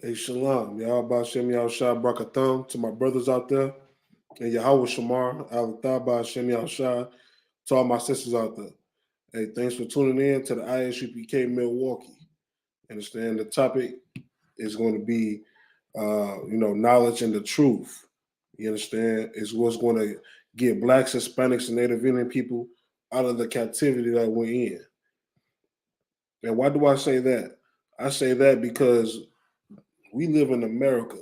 Hey, shalom. Yahweh Shem Yahushua Brakatham to my brothers out there. And Yahweh Shamar, Alathaba Shem Yahushua to all my sisters out there. Hey, thanks for tuning in to the I.S.U.P.K Milwaukee. Understand the topic is going to be, knowledge and the truth. You understand? Is what's going to get blacks, Hispanics, and Native Indian people out of the captivity that we're in. And why do I say that? I say that because we live in America.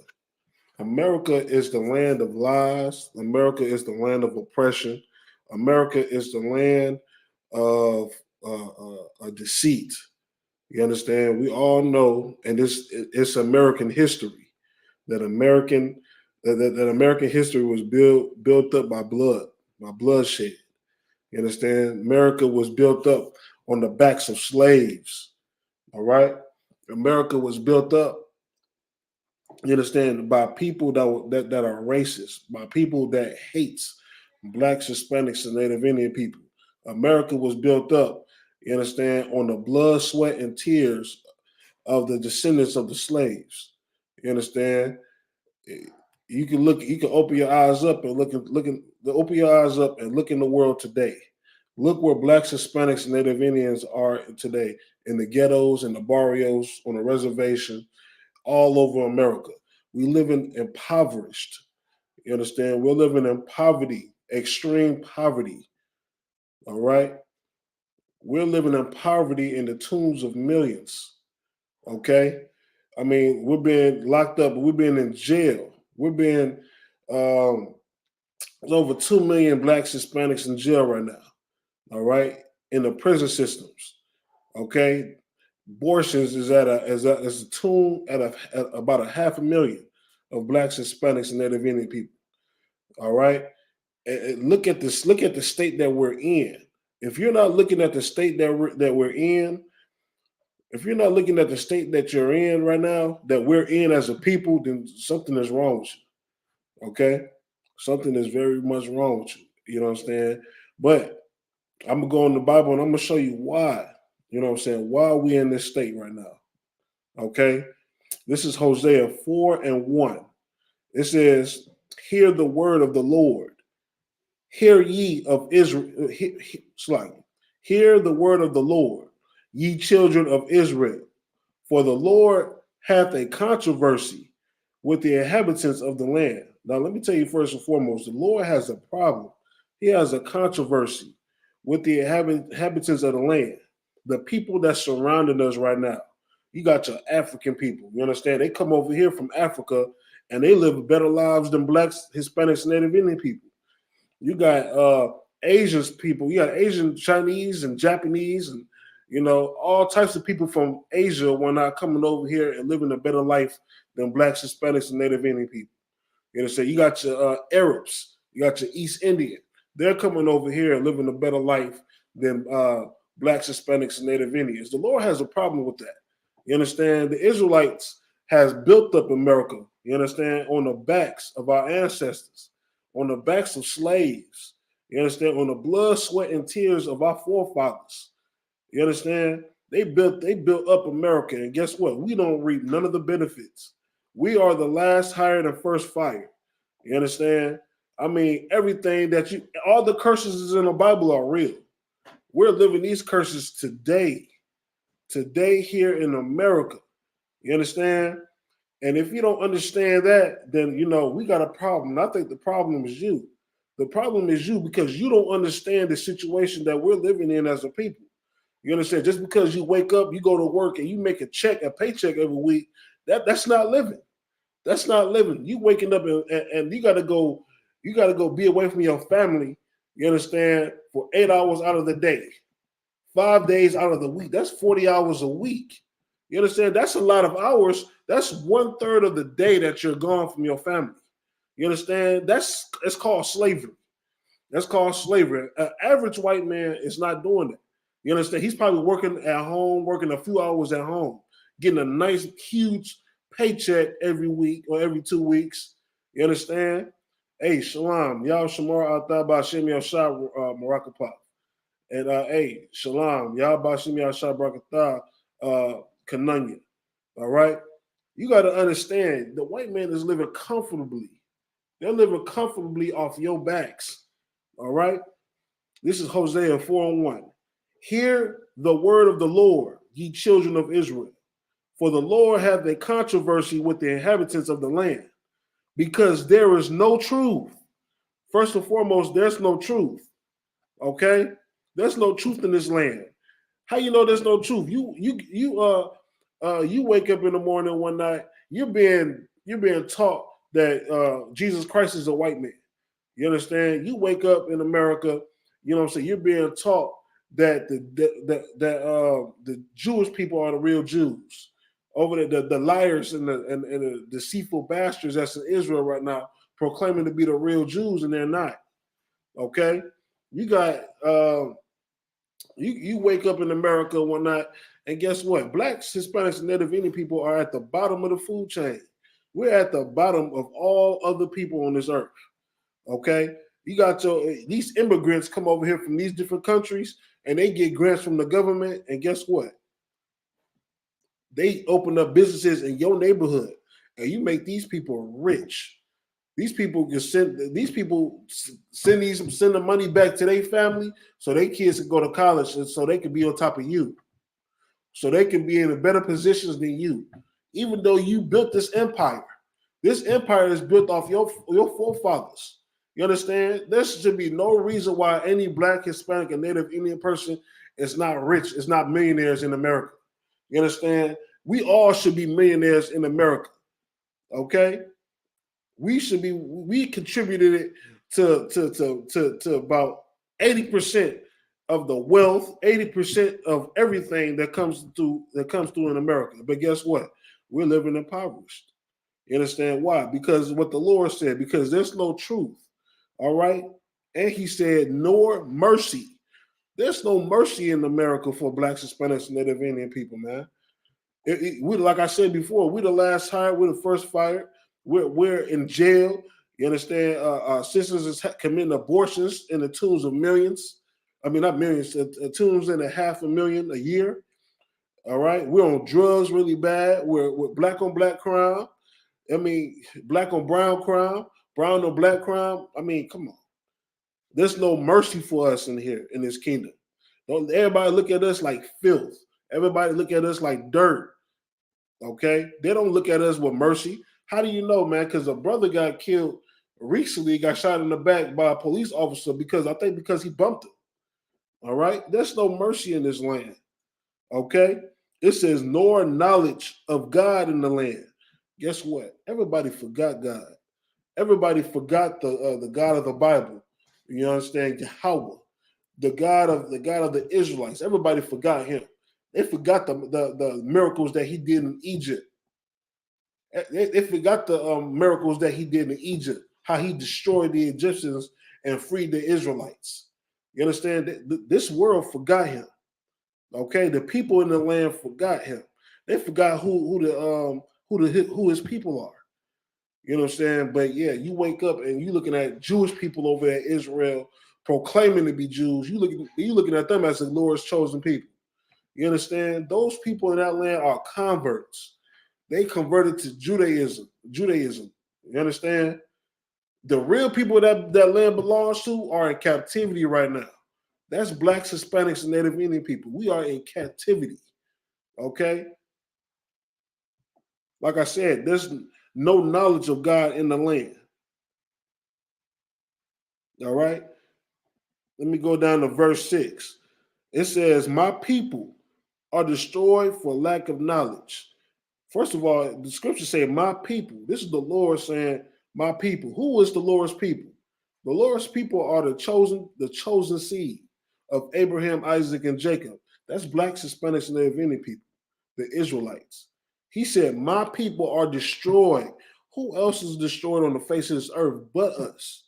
America is the land of lies. America is the land of oppression. America is the land of deceit. You understand? We all know, and it's American history that American history was built up by bloodshed. You understand? America was built up on the backs of slaves. All right, America was built up, you understand, by people that are racist, by people that hates blacks, Hispanics, and Native Indian people. America was built up, you understand, on the blood, sweat, and tears of the descendants of the slaves. You understand? You can open your eyes up and open your eyes up and look in the world today. Look where blacks, Hispanics, and Native Indians are today in the ghettos and the barrios, on the reservation, all over America. We live in impoverished. You understand? We're living in poverty, extreme poverty. All right? We're living in poverty in the tunes of millions. Okay? I mean, we're being locked up, we're being in jail. We're being there's over 2 million blacks, Hispanics in jail right now. All right? In the prison systems. Okay? Abortions is a tune at about a 500,000 of blacks, Hispanics, and Native Indian people. All right, and look at this. Look at the state that we're in. If you're not looking at the state that we're in, if you're not looking at the state that you're in right now, that we're in as a people, then something is wrong with you. Okay, something is very much wrong with you. You know what I'm saying? But I'm gonna go in the Bible and I'm gonna show you why. You know what I'm saying? Why are we in this state right now? Okay, this is Hosea 4:1. It says, "Hear the word of the Lord. Hear ye of Israel." Hear the word of the Lord, ye children of Israel. For the Lord hath a controversy with the inhabitants of the land. Now, let me tell you first and foremost, the Lord has a problem. He has a controversy with the inhabitants of the land, the people that's surrounding us right now. You got your African people. You understand? They come over here from Africa and they live better lives than blacks, Hispanics, Native Indian people. You got Asian people. You got Asian, Chinese, and Japanese, and all types of people from Asia were not coming over here and living a better life than blacks, Hispanics, and Native Indian people. You understand? You got your Arabs. You got your East Indian. They're coming over here and living a better life than blacks, Hispanics, and Native Indians. The Lord has a problem with that. You understand? The Israelites has built up America, you understand, on the backs of our ancestors, on the backs of slaves, you understand, on the blood, sweat, and tears of our forefathers. You understand? They built up America, and guess what? We don't reap none of the benefits. We are the last hired and first fired. You understand? I mean, all the curses in the Bible are real. We're living these curses today here in America. You understand? And if you don't understand that, then we got a problem. And I think the problem is you. The problem is you because you don't understand the situation that we're living in as a people. You understand? Just because you wake up, you go to work, and you make a paycheck every week, that's not living. That's not living. You waking up and you gotta go be away from your family, you understand, for 8 hours out of the day, 5 days out of the week. That's 40 hours a week. You understand? That's a lot of hours. That's 1/3 of the day that you're gone from your family. You understand? It's called slavery. That's called slavery. An average white man is not doing that. You understand? He's probably working at home, working a few hours at home, getting a nice, huge paycheck every week or every 2 weeks. You understand? Hey, shalom. Y'all shamar atah ba'ashem yashah marakapah. And hey, shalom. Y'all ba'ashem yashah barakatah kananya. All right? You got to understand the white man is living comfortably. They're living comfortably off your backs. All right. This is Hosea 4:1. Hear the word of the Lord, ye children of Israel. For the Lord hath a controversy with the inhabitants of the land, because there is no truth. First and foremost, there's no truth. Okay? There's no truth in this land. How you know there's no truth? You wake up in the morning one night, you're being taught that Jesus Christ is a white man. You understand? You wake up in America, you know what I'm saying? You're being taught that the Jewish people are the real Jews. Over the liars and the deceitful bastards that's in Israel right now proclaiming to be the real Jews, and they're not. Okay? You got you wake up in America one night, and guess what? Blacks, Hispanics, and Native Indian people are at the bottom of the food chain. We're at the bottom of all other people on this earth. Okay, you got these immigrants come over here from these different countries, and they get grants from the government. And guess what? They open up businesses in your neighborhood, and you make these people rich. These people can send the money back to their family, so their kids can go to college, and so they can be on top of you, so they can be in a better positions than you. Even though you built this empire is built off your forefathers. You understand? There should be no reason why any Black, Hispanic, and Native Indian person is not rich, is not millionaires in America. You understand? We all should be millionaires in America. Okay? We contributed it to about 80% of the wealth, 80% of everything that comes through in America. But guess what? We're living impoverished. You understand why? Because what the Lord said, because there's no truth. All right. And he said, nor mercy. There's no mercy in America for Blacks, Hispanics, and Native Indian people, man. We, like I said before, we're the last hired, we're the first fired. We're in jail. You understand? Sisters is committing abortions in the tunes of millions. I mean, not millions, tunes in a $500,000 a year. All right. We're on drugs really bad. We're black on black crime. I mean, black on brown crime, brown on black crime. I mean, come on. There's no mercy for us in here, in this kingdom. Don't everybody look at us like filth. Everybody look at us like dirt. Okay? They don't look at us with mercy. How do you know, man? Because a brother got killed recently, got shot in the back by a police officer because he bumped him. All right? There's no mercy in this land. Okay? It says, nor knowledge of God in the land. Guess what? Everybody forgot God. Everybody forgot the God of the Bible. You understand? Yahweh, the God of the Israelites. Everybody forgot him. They forgot the miracles that he did in Egypt. They forgot the miracles that he did in Egypt, how he destroyed the Egyptians and freed the Israelites. You understand? This world forgot him. Okay, the people in the land forgot him. They forgot who his people are. You know what I'm saying? But yeah, you wake up and you looking at Jewish people over at Israel proclaiming to be Jews. You looking at them as the Lord's chosen people. You understand? Those people in that land are converts. They converted to Judaism. You understand? The real people that land belongs to are in captivity right now. That's Blacks, Hispanics, and Native Indian people. We are in captivity. Okay? Like I said, there's no knowledge of God in the land. All right? Let me go down to verse 6. It says, my people are destroyed for lack of knowledge. First of all, the scripture say, my people. This is the Lord saying, my people. Who is the Lord's people? The Lord's people are the chosen seed of Abraham, Isaac, and Jacob. That's Blacks, Hispanics, and Native Indian people, the Israelites. He said, my people are destroyed. Who else is destroyed on the face of this earth but us?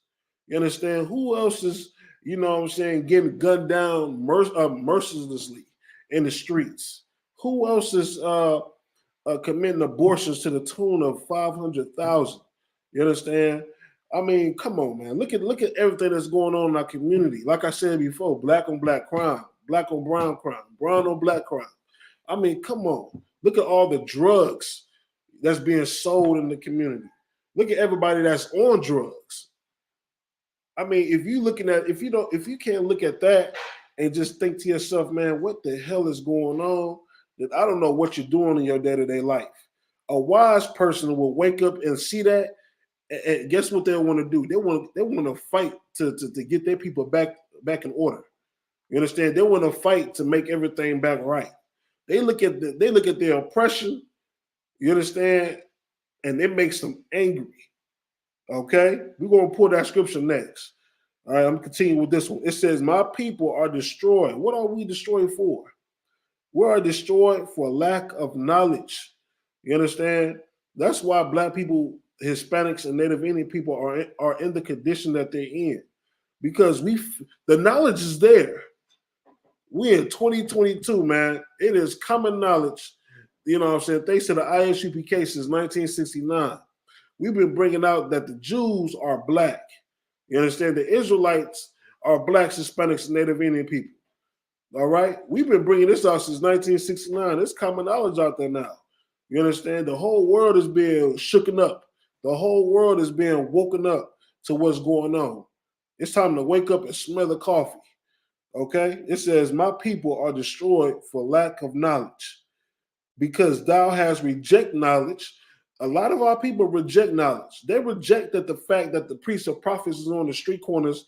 You understand? Who else is, you know what I'm saying, getting gunned down mercilessly in the streets? Who else is committing abortions to the tune of 500,000? You understand? I mean, come on, man. Look at everything that's going on in our community. Like I said before, black on black crime, black on brown crime, brown on black crime. I mean, come on. Look at all the drugs that's being sold in the community. Look at everybody that's on drugs. I mean, if you can't look at that and just think to yourself, man, what the hell is going on? That I don't know what you're doing in your day-to-day life. A wise person will wake up and see that, and guess what they want to do? They want to fight to get their people back in order. You understand? They want to fight to make everything back right. They look at their oppression. You understand? And it makes them angry. Okay, we're gonna pull that scripture next. All right, I'm continuing with this one. It says, "My people are destroyed." What are we destroyed for? We are destroyed for lack of knowledge. You understand? That's why Black people, Hispanics, and Native Indian people are in the condition that they're in, because the knowledge is there. We in 2022, man. It is common knowledge. You know what I'm saying? Thanks to the I.S.U.P.K since 1969. We've been bringing out that the Jews are Black. You understand? The Israelites are Blacks, Hispanics, and Native Indian people. All right? We've been bringing this out since 1969. There's common knowledge out there now. You understand? The whole world is being shooken up. The whole world is being woken up to what's going on. It's time to wake up and smell the coffee. Okay? It says, "My people are destroyed for lack of knowledge, because thou hast rejected knowledge." A lot of our people reject knowledge. They reject the fact that the priests or prophets is on the street corners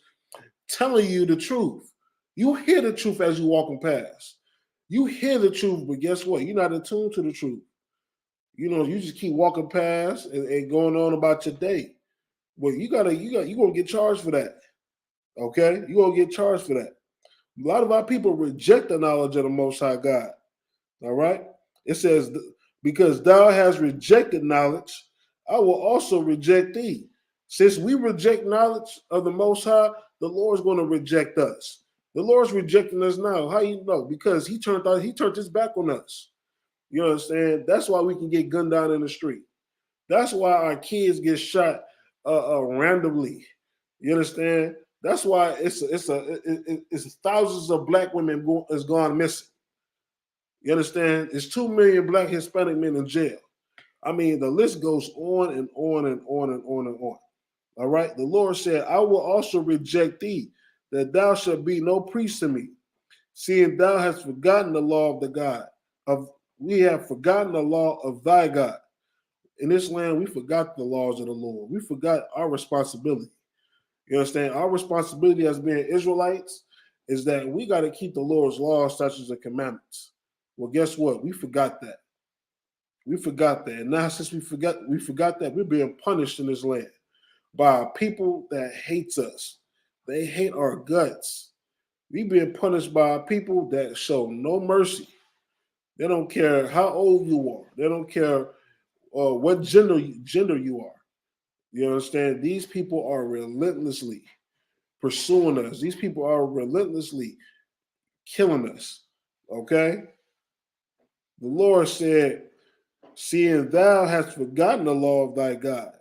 telling you the truth. You hear the truth as you're walking past. You hear the truth, but guess what? You're not in tune to the truth. You know, you just keep walking past and going on about your day. Well, you're gonna get charged for that. Okay? You're gonna get charged for that. A lot of our people reject the knowledge of the Most High God. All right? It says, "Because thou hast rejected knowledge, I will also reject thee." Since we reject knowledge of the Most High, the Lord's going to reject us. The Lord's rejecting us now. How you know? Because he turned his back on us. You understand? That's why we can get gunned down in the street. That's why our kids get shot randomly. You understand? That's why it's thousands of Black women has gone missing. You understand? It's 2 million Black Hispanic men in jail. I mean, the list goes on and on and on and on and on. All right. The Lord said, "I will also reject thee, that thou shalt be no priest to me, seeing thou hast forgotten the law of the God. We have forgotten the law of thy God." In this land, we forgot the laws of the Lord. We forgot our responsibility. You understand? Our responsibility as being Israelites is that we got to keep the Lord's laws, statutes, and commandments. Well, guess what? We forgot that. We forgot that. And now since we forgot that, we're being punished in this land by a people that hates us. They hate our guts. We're being punished by a people that show no mercy. They don't care how old you are. They don't care what gender you are. You understand? These people are relentlessly pursuing us. These people are relentlessly killing us. Okay? The Lord said, "Seeing thou hast forgotten the law of thy God,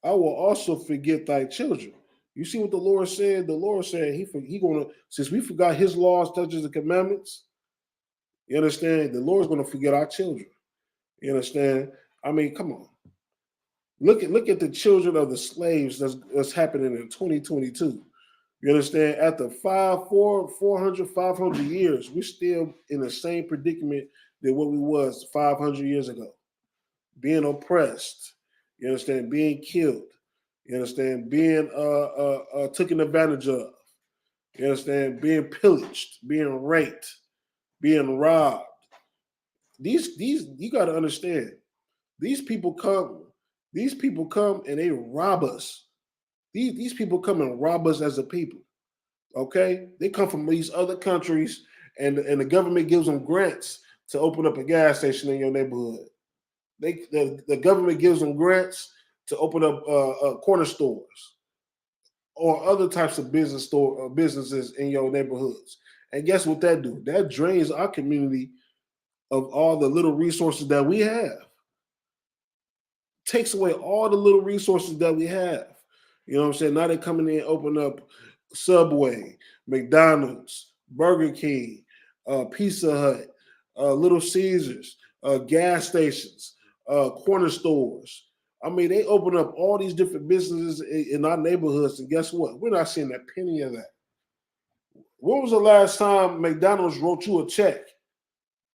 I will also forget thy children." You see what the Lord said? The Lord said he gonna, since we forgot his laws, statutes, and commandments, you understand? The Lord's gonna forget our children. You understand? I mean, come on. Look at the children of the slaves that's happening in 2022. You understand? After 500 years, we're still in the same predicament than what we was 500 years ago. Being oppressed, you understand? Being killed, you understand? Being taken advantage of, you understand? Being pillaged, being raped, being robbed. These you got to understand. These people come and they rob us. These people come and rob us as a people. Okay, they come from these other countries, and the government gives them grants to open up a gas station in your neighborhood. The government gives them grants to open up corner stores or other types of businesses in your neighborhoods. And guess what that do? That drains our community of all the little resources that we have. Takes away all the little resources that we have. You know what I'm saying? Now they're coming in and open up Subway, McDonald's, Burger King, Pizza Hut, Little Caesars, gas stations, corner stores. I mean, they open up all these different businesses in our neighborhoods, and guess what? We're not seeing a penny of that. When was the last time McDonald's wrote you a check?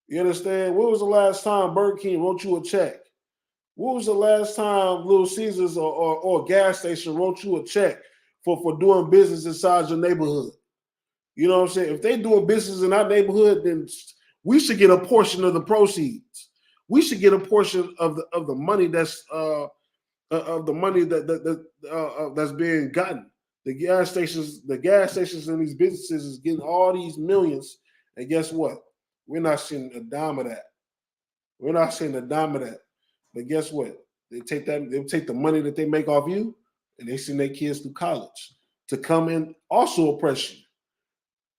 You understand? When was the last time Burger King wrote you a check? When was the last time Little Caesars or a gas station wrote you a check for doing business inside your neighborhood? You know what I'm saying? If they doing business in our neighborhood, then we should get a portion of the proceeds. We should get a portion of the money that's that's being gotten. The gas stations and these businesses is getting all these millions, and guess what? We're not seeing a dime of that. We're not seeing a dime of that. But guess what? They take the money that they make off you, and they send their kids through college to come and also oppress you.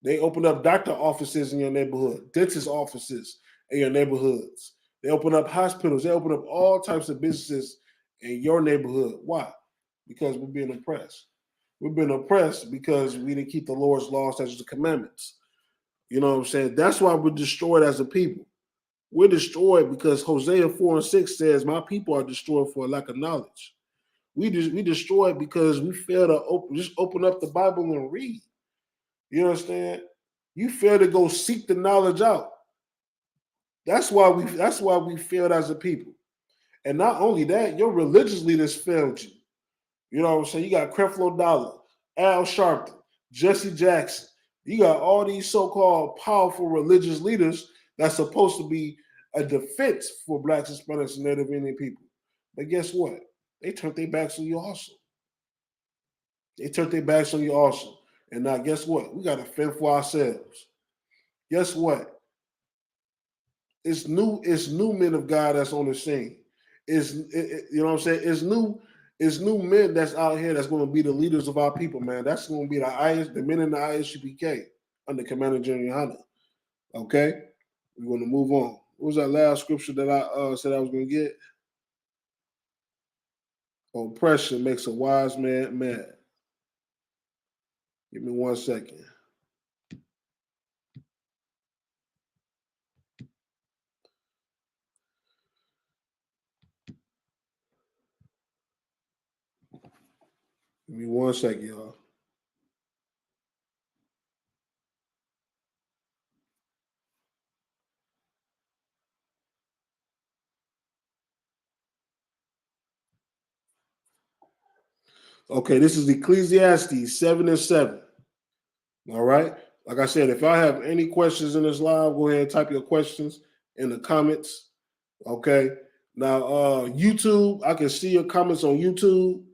They open up doctor offices in your neighborhood, dentist offices in your neighborhoods. They open up hospitals. They open up all types of businesses in your neighborhood. Why? Because we're being oppressed. We've been oppressed because we didn't keep the Lord's laws, statutes, and commandments. You know what I'm saying? That's why we're destroyed as a people. We're destroyed because Hosea 4:6 says, "My people are destroyed for a lack of knowledge." We destroyed because we fail to just open up the Bible and read. You understand? You fail to go seek the knowledge out. That's why we failed as a people. And not only that, your religious leaders failed you. You know what I'm saying? You got Creflo Dollar, Al Sharpton, Jesse Jackson. You got all these so-called powerful religious leaders that's supposed to be a defense for Blacks, Hispanics, and Native Indian people. But guess what? They turned their backs on you also. They turned their backs on you also. And now guess what? We got to fend for ourselves. Guess what? It's new men of God that's on the scene. You know what I'm saying? It's new men that's out here that's going to be the leaders of our people, man. That's going to be the men in the I.S.U.P.K under Commander General Yahanna. Okay? We're going to move on. What was that last scripture that I said I was going to get? Oppression makes a wise man mad. Give me 1 second. Give me 1 second, y'all. Okay, this is Ecclesiastes 7:7. All right. Like I said, if I have any questions in this live, go ahead and type your questions in the comments. Okay. Now, YouTube, I can see your comments on YouTube,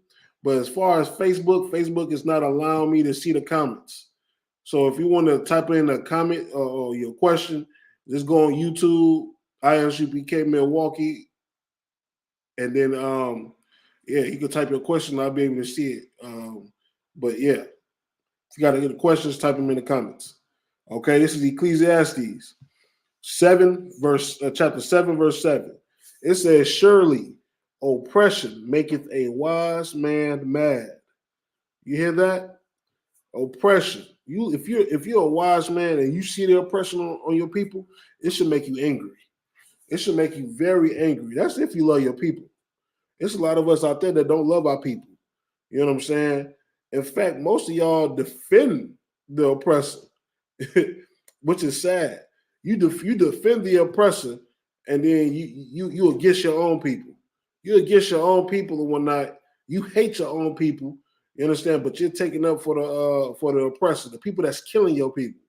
but as far as Facebook is not allowing me to see the comments. So if you want to type in a comment or your question, just go on YouTube, I.S.U.P.K Milwaukee, and then you can type your question. I'll be able to see it. But yeah. If you got any questions, type them in the comments. Okay, this is Ecclesiastes chapter 7, verse 7. It says, "Surely oppression maketh a wise man mad." You hear that? Oppression. If you're a wise man and you see the oppression on your people, it should make you angry. It should make you very angry. That's if you love your people. There's a lot of us out there that don't love our people. You know what I'm saying? In fact, most of y'all defend the oppressor, which is sad. You defend the oppressor, and then you against your own people. You against your own people and whatnot. You hate your own people. You understand? But you're taking up for the oppressor, the people that's killing your people,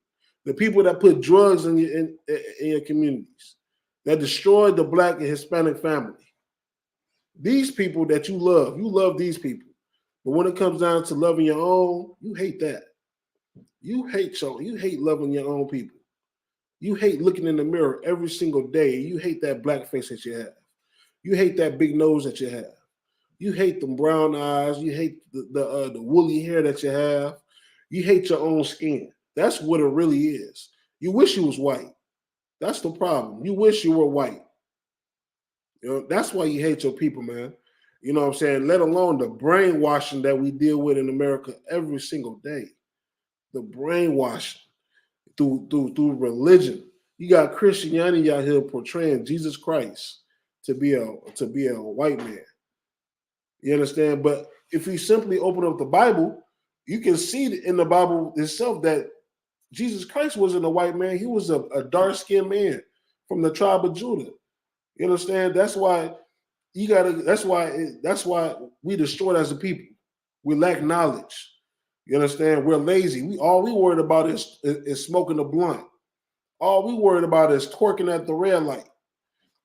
the people that put drugs in your communities, that destroyed the Black and Hispanic family. These people that you love these people. But when it comes down to loving your own, you hate that. You hate loving your own people. You hate looking in the mirror every single day. You hate that black face that you have. You hate that big nose that you have. You hate them brown eyes. You hate the woolly hair that you have. You hate your own skin. That's what it really is. You wish you was white. That's the problem. You wish you were white. You know, that's why you hate your people, man. You know what I'm saying? Let alone the brainwashing that we deal with in America every single day. The brainwashing through religion. You got Christianity out here portraying Jesus Christ. to be a white man. You understand? But if you simply open up the Bible, you can see in the Bible itself that Jesus Christ wasn't a white man. He was a dark-skinned man from the tribe of Judah. You understand? That's why you gotta. That's why we destroyed as a people. We lack knowledge. You understand? We're lazy. All we worried about is smoking a blunt. All we worried about is twerking at the red light.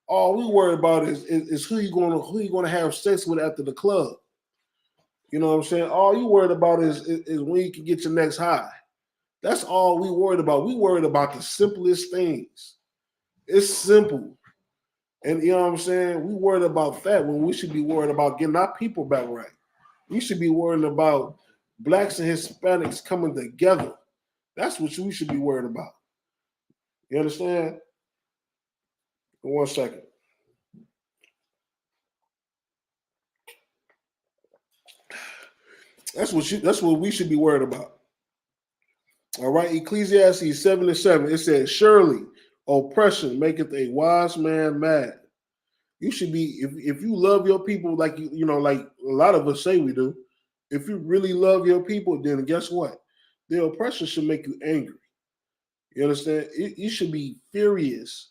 All we worry about is who you gonna have sex with after the club. You know what I'm saying? All you worried about is when you can get your next high. That's all we worried about. We worried about the simplest things. It's simple. And you know what I'm saying? We worried about that when we should be worried about getting our people back right. We should be worried about blacks and Hispanics coming together. That's what we should be worried about. You understand? 1 second. That's what we should be worried about. All right, Ecclesiastes 7:7. It says, "Surely oppression maketh a wise man mad." You should be, if you love your people like like a lot of us say we do. If you really love your people, then guess what? The oppression should make you angry. You understand? You should be furious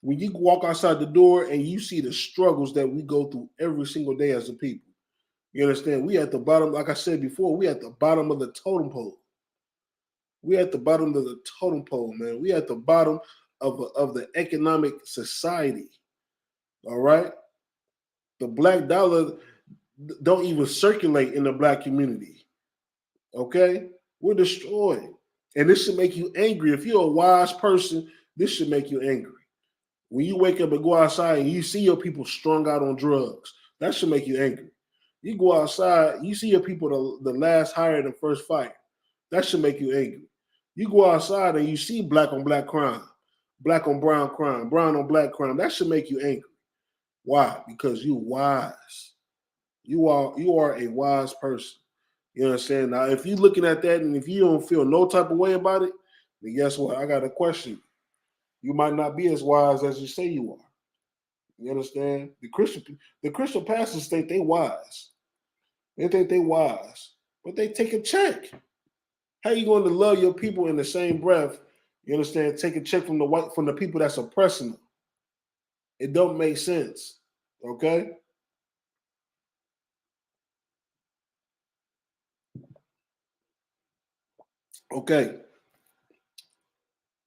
when you walk outside the door and you see the struggles that we go through every single day as a people. You understand? We at the bottom, like I said before, we at the bottom of the totem pole. We at the bottom of the totem pole, man. We at the bottom of the economic society. All right? The black dollar don't even circulate in the black community. Okay? We're destroyed. And this should make you angry. If you're a wise person, this should make you angry. When you wake up and go outside and you see your people strung out on drugs, that should make you angry. You go outside, you see your people the last hired and first fired. That should make you angry. You go outside and you see black on black crime, black on brown crime, brown on black crime. That should make you angry. Why? Because you're wise. You are a wise person. You understand? Now, if you're looking at that and if you don't feel no type of way about it, then guess what? I got a question. You might not be as wise as you say you are. You understand? The Christian pastors think they wise. They think they wise, but they take a check. How you going to love your people in the same breath? You understand? Take a check from the people that's oppressing them. It don't make sense. Okay? Okay.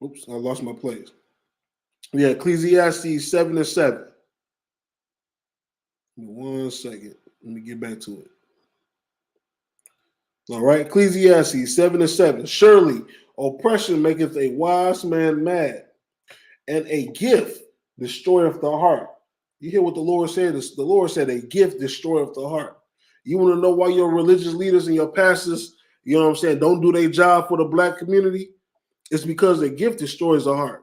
Oops, I lost my place. Yeah, Ecclesiastes 7:7. 1 second. Let me get back to it. All right, Ecclesiastes 7:7. "Surely oppression maketh a wise man mad, and a gift destroyeth the heart." You hear what the Lord said? The Lord said a gift destroyeth the heart. You want to know why your religious leaders and your pastors, you know what I'm saying, don't do their job for the black community? It's because the gift destroys the heart.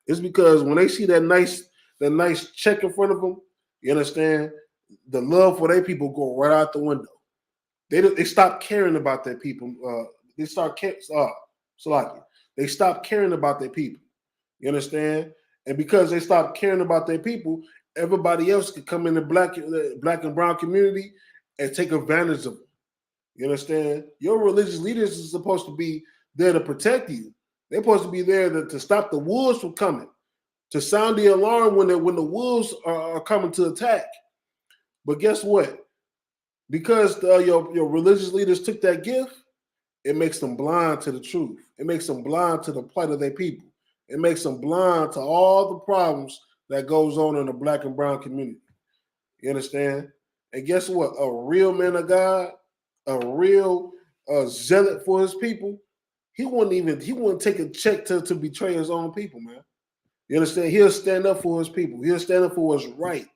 It's because when they see that nice check in front of them, you understand, the love for their people go right out the window. They stop caring about their people. They start They stop caring about their people. You understand? And because they stop caring about their people, everybody else could come in the black and brown community and take advantage of them. You understand? Your religious leaders are supposed to be there to protect you. They're supposed to be there to stop the wolves from coming, to sound the alarm when the wolves are coming to attack. But guess what? Because your religious leaders took that gift, it makes them blind to the truth. It makes them blind to the plight of their people. It makes them blind to all the problems that goes on in the black and brown community. You understand? And guess what? A real man of God, a real zealot for his people, he wouldn't take a check to betray his own people, man. You understand? He'll stand up for his people. He'll stand up for what's right.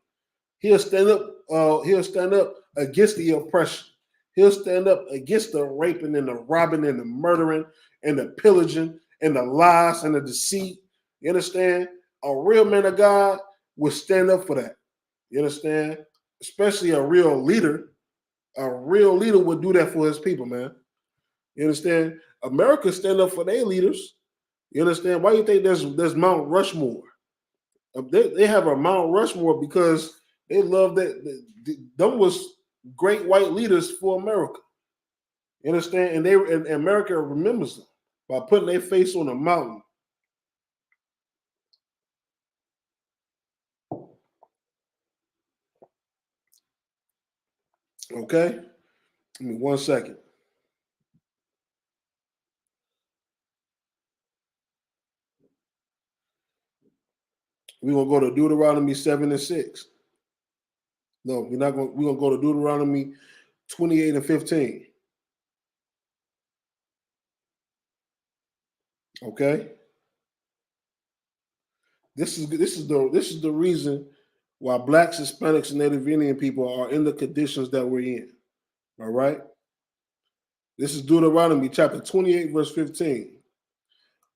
He'll stand up. He'll stand up against the oppression. He'll stand up against the raping and the robbing and the murdering and the pillaging and the lies and the deceit. You understand? A real man of God will stand up for that. You understand? Especially a real leader. A real leader would do that for his people, man. You understand? America stand up for their leaders. You understand? Why do you think there's Mount Rushmore? They have a Mount Rushmore because they love that. Them was great white leaders for America. You understand? And America remembers them by putting their face on a mountain. Okay? Give me 1 second. We're gonna go to Deuteronomy 7 and 6. No, we're not going. We're gonna go to Deuteronomy 28 and 15. Okay? This is the reason why blacks, Hispanics, and Native Indian people are in the conditions that we're in. All right? This is Deuteronomy chapter 28, verse 15.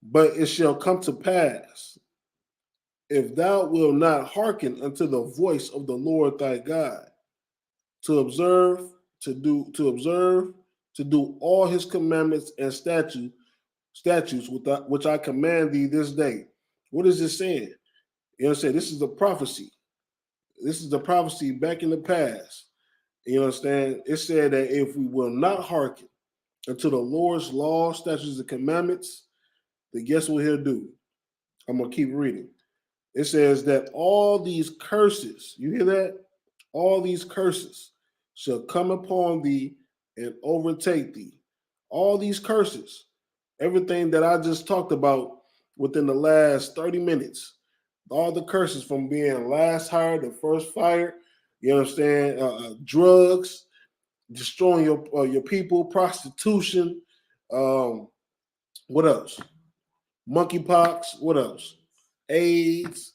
But it shall come to pass, if thou wilt not hearken unto the voice of the Lord thy God, to observe, to do all his commandments and statutes which I command thee this day. What is this saying? You know what I'm saying? This is the prophecy. This is the prophecy back in the past. You understand? It said that if we will not hearken unto the Lord's law, statutes, and commandments, then guess what he'll do? I'm going to keep reading. It says that all these curses, you hear that? All these curses shall come upon thee and overtake thee. All these curses, everything that I just talked about within the last 30 minutes, all the curses from being last hired to first fired, you understand? Drugs, destroying your people, prostitution, what else? Monkeypox, what else? AIDS,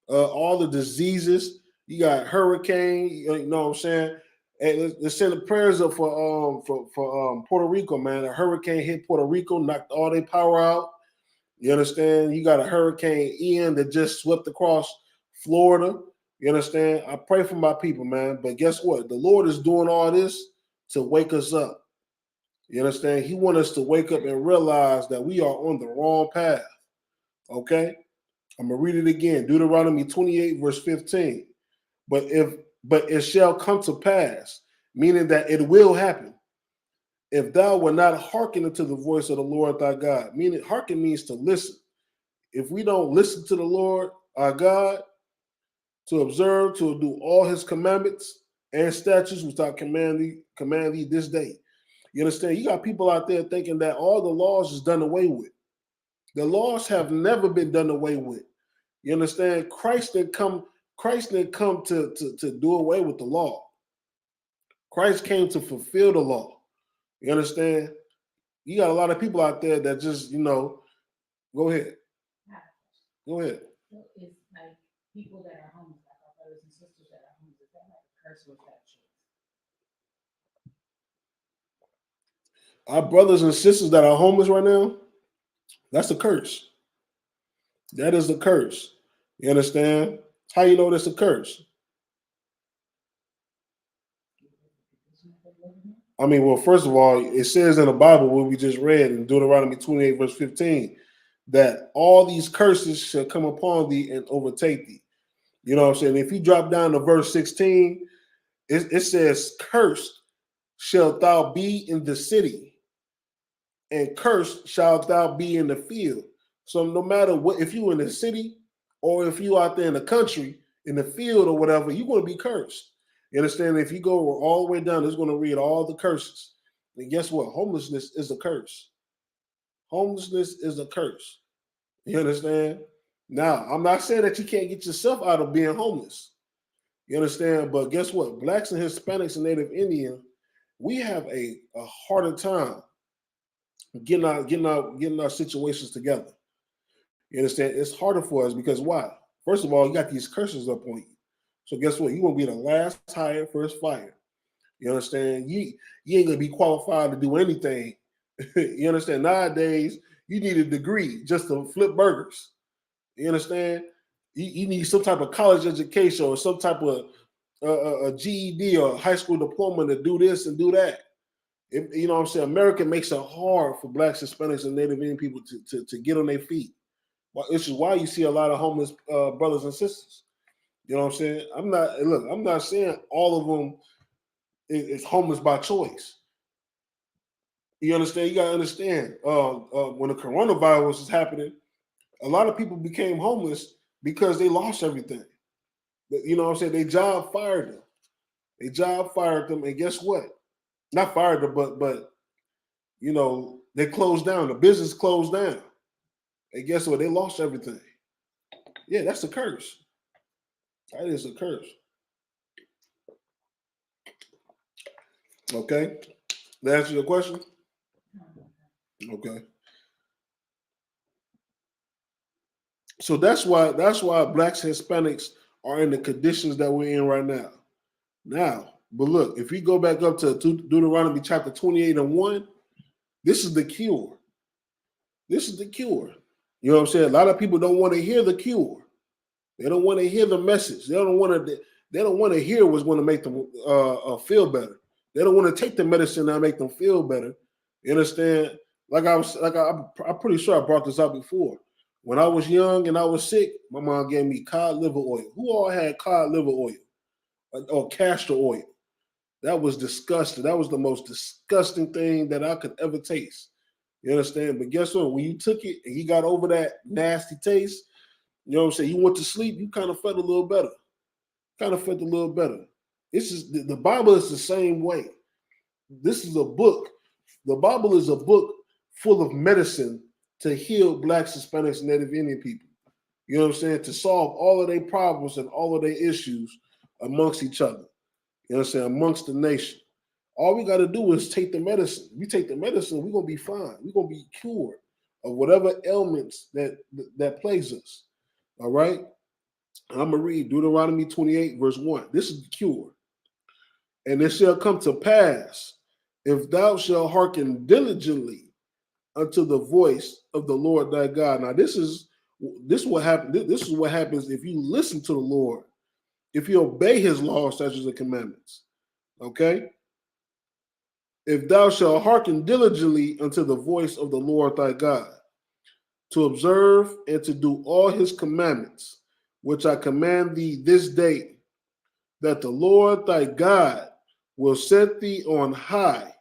all the diseases. You got hurricane, you know what I'm saying? And let's send the prayers up for Puerto Rico, man. A hurricane hit Puerto Rico, knocked all their power out. You understand? You got a Hurricane Ian that just swept across Florida. You understand? I pray for my people, man. But guess what? The Lord is doing all this to wake us up. You understand? He wants us to wake up and realize that we are on the wrong path. Okay? I'm gonna read it again. Deuteronomy 28, verse 15. But it shall come to pass, meaning that it will happen. If thou wilt not hearken unto the voice of the Lord thy God, meaning hearken means to listen. If we don't listen to the Lord our God, to observe, to do all his commandments and statutes which I command thee this day. You understand? You got people out there thinking that all the laws is done away with. The laws have never been done away with. You understand? Christ didn't come to do away with the law. Christ came to fulfill the law. You understand? You got a lot of people out there that just, go ahead. Go ahead. It's like people that are homeless, like our brothers and sisters that are homeless. Is that like a curse or is that choice? Our brothers and sisters that are homeless right now, that's a curse. That is a curse. You understand? How you know that's a curse? I mean, well, first of all, it says in the Bible, what we just read in Deuteronomy 28, verse 15, that all these curses shall come upon thee and overtake thee. You know what I'm saying? If you drop down to verse 16, it says, cursed shalt thou be in the city, and cursed shalt thou be in the field. So no matter what, if you in the city or if you out there in the country, in the field or whatever, you're going to be cursed. You understand? If you go all the way down, it's going to read all the curses. And guess what? Homelessness is a curse. Homelessness is a curse. You understand? Now, I'm not saying that you can't get yourself out of being homeless. You understand? But guess what? Blacks and Hispanics and Native Indian, we have a harder time getting our situations together. You understand? It's harder for us because why? First of all, you got these curses up on you. So guess what? You're gonna be the last hired, first fired. You understand? You ain't gonna be qualified to do anything. You understand? Nowadays, you need a degree just to flip burgers. You understand? You need some type of college education or some type of a GED or a high school diploma to do this and do that. You know what I'm saying? America makes it hard for blacks, Hispanics, and Native Indian people to get on their feet. This is why you see a lot of homeless brothers and sisters. You know what I'm saying? I'm not saying all of them is homeless by choice. You understand? You gotta understand. When the coronavirus was happening, a lot of people became homeless because they lost everything. You know what I'm saying? They job fired them. They job fired them, and guess what? Not fired them, but you know, they closed down. The business closed down. And guess what? They lost everything. Yeah, that's a curse. That is a curse. Okay. That answer your question? Okay. So that's why blacks and Hispanics are in the conditions that we're in right now. Now, but look, if we go back up to Deuteronomy chapter 28 and 1, this is the cure. This is the cure. You know what I'm saying? A lot of people don't want to hear the cure. They don't want to hear the message. They don't want to hear what's going to make them feel better. They don't want to take the medicine that make them feel better. You understand? I'm pretty sure I brought this up before. When I was young and I was sick, my mom gave me cod liver oil. Who all had cod liver oil or castor oil? That was disgusting. That was the most disgusting thing that I could ever taste. You understand? But guess what? When you took it and you got over that nasty taste, you know what I'm saying? You went to sleep, you kind of felt a little better. Kind of felt a little better. This is the Bible is the same way. This is a book. The Bible is a book full of medicine to heal blacks, Hispanics, and Native Indian people. You know what I'm saying? To solve all of their problems and all of their issues amongst each other. You know what I'm saying? Amongst the nation. All we got to do is take the medicine. We take the medicine, we're gonna be fine. We're gonna be cured of whatever ailments that plagues us. All right. I'm gonna read Deuteronomy 28, verse 1. This is the cure. And it shall come to pass, if thou shalt hearken diligently unto the voice of the Lord thy God. Now, this is what happens. This is what happens if you listen to the Lord, if you obey his laws, statutes, and commandments. Okay? If thou shalt hearken diligently unto the voice of the Lord thy God, to observe and to do all his commandments, which I command thee this day, that the Lord thy God will set thee on high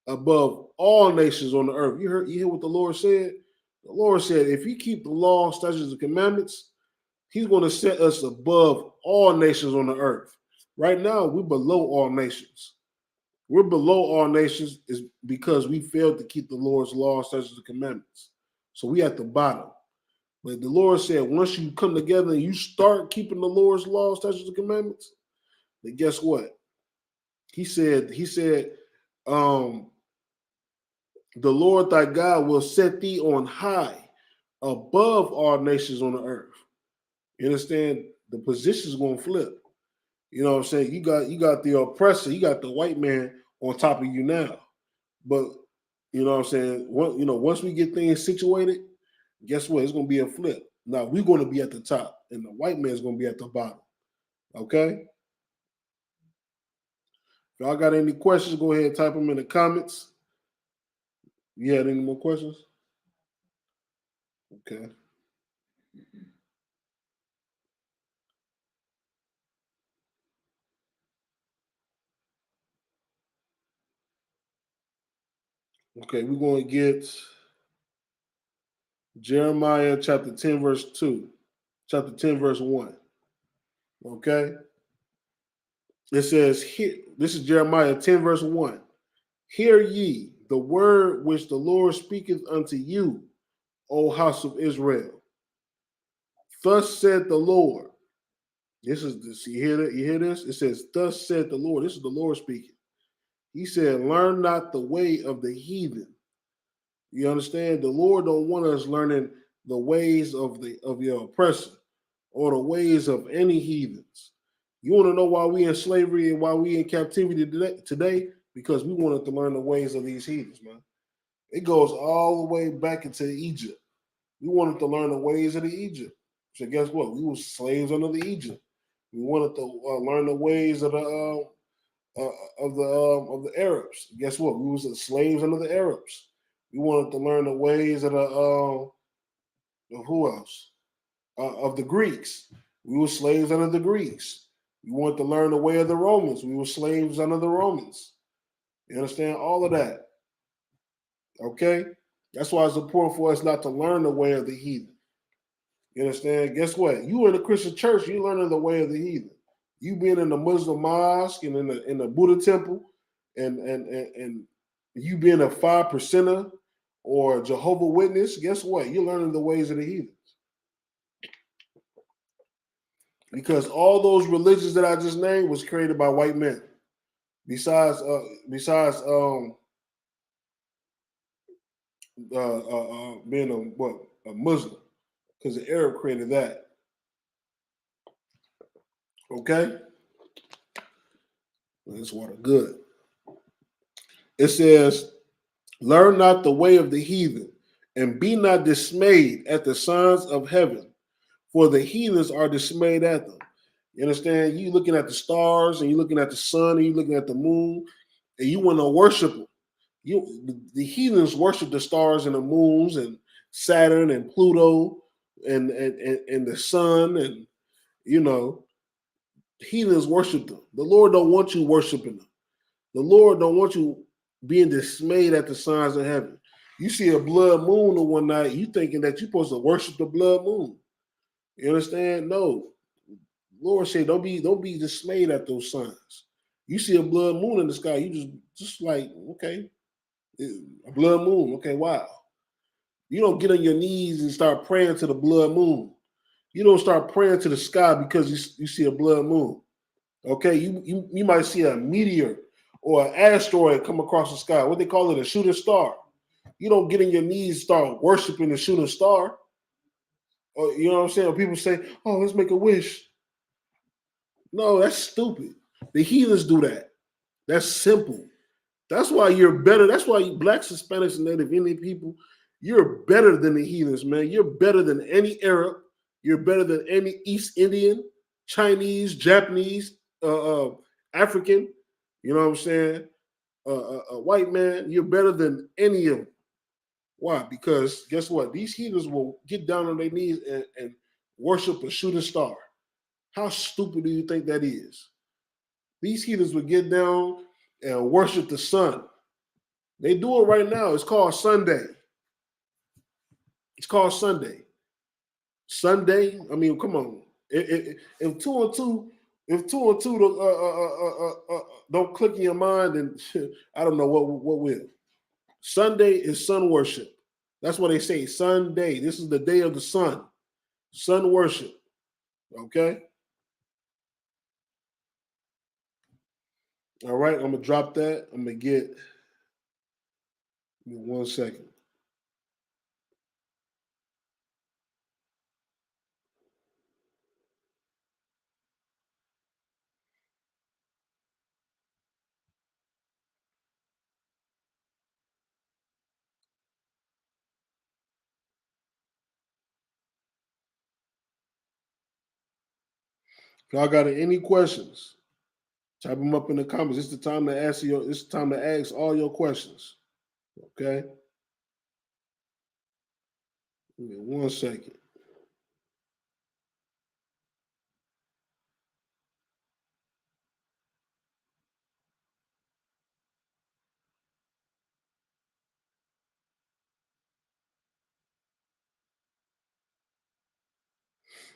above all nations on the earth. You hear what the Lord said? The Lord said, if you keep the law, statutes, and commandments, he's going to set us above all nations on the earth. Right now, we're below all nations. We're below all nations is because we failed to keep the Lord's law, statutes, and commandments. So we at the bottom. But the Lord said, once you come together and you start keeping the Lord's law, statutes, and commandments, then guess what? He said, the Lord thy God will set thee on high above all nations on the earth. You understand? The position's gonna flip. You know what I'm saying? You got the oppressor, you got the white man on top of you now. But you know what I'm saying? Once we get things situated, guess what? It's gonna be a flip. Now we're gonna be at the top, and the white man's gonna be at the bottom. Okay? If y'all got any questions, go ahead and type them in the comments. You had any more questions? Okay. Okay, we're going to get Jeremiah chapter 10, verse 2, chapter 10, verse 1. Okay? It says, here, this is Jeremiah 10, verse 1. Hear ye the word which the Lord speaketh unto you, O house of Israel. Thus said the Lord. This is this. You hear that? You hear this? It says, thus said the Lord. This is the Lord speaking. He said, learn not the way of the heathen. You understand? The Lord don't want us learning the ways of your oppressor or the ways of any heathens. You want to know why we in slavery and why we in captivity today? Because we wanted to learn the ways of these heathens, man. It goes all the way back into Egypt. We wanted to learn the ways of the Egypt. So guess what? We were slaves under the Egypt. We wanted to learn the ways of the Arabs. Guess what? We was slaves under the Arabs. We wanted to learn the ways of Of who else? Of the Greeks. We were slaves under the Greeks. We wanted to learn the way of the Romans. We were slaves under the Romans. You understand? All of that. Okay? That's why it's important for us not to learn the way of the heathen. You understand? Guess what? You in the Christian church, you learning the way of the heathen. You being in the Muslim mosque and in the Buddha temple, and you being a 5%er or a Jehovah Witness, guess what? You're learning the ways of the heathen. Because all those religions that I just named was created by white men. Besides being a Muslim, because the Arab created that. Okay, this water good. It says, "Learn not the way of the heathen, and be not dismayed at the signs of heaven, for the heathens are dismayed at them." You understand? You looking at the stars, and you looking at the sun, and you looking at the moon, and you want to worship them. The heathens worship the stars and the moons and Saturn and Pluto and the sun, and you know, heathens worship them. The Lord don't want you worshiping them. The Lord don't want you being dismayed at the signs of heaven. You see a blood moon in one night, you thinking that you're supposed to worship the blood moon. You understand? No. Lord said, don't be dismayed at those signs. You see a blood moon in the sky, you just like, okay, a blood moon. Okay, wow. You don't get on your knees and start praying to the blood moon. You don't start praying to the sky because you see a blood moon. Okay, you might see a meteor or an asteroid come across the sky. What they call it, a shooting star. You don't get on your knees and start worshiping the shooting star. Or, you know what I'm saying? Or people say, "Oh, let's make a wish." No, that's stupid. The heathens do that. That's simple. That's why you're better. That's why you blacks, Hispanics, and Native Indian people, you're better than the heathens, man. You're better than any Arab. You're better than any East Indian, Chinese, Japanese, African. You know what I'm saying? A white man. You're better than any of them. Why? Because guess what? These heathens will get down on their knees and worship a shooting star. How stupid do you think that is? These heathens would get down and worship the sun. They do it right now. It's called Sunday. It's called Sunday. Sunday. I mean, come on. If two and two don't click in your mind, then I don't know what will. Sunday is sun worship. That's what they say. Sunday. This is the day of the sun. Sun worship. Okay. All right. I'm gonna drop that. I'm gonna get. Give me 1 second. If y'all got any questions, type them up in the comments. It's the time to ask you. It's the time to ask all your questions. Okay. Give me 1 second.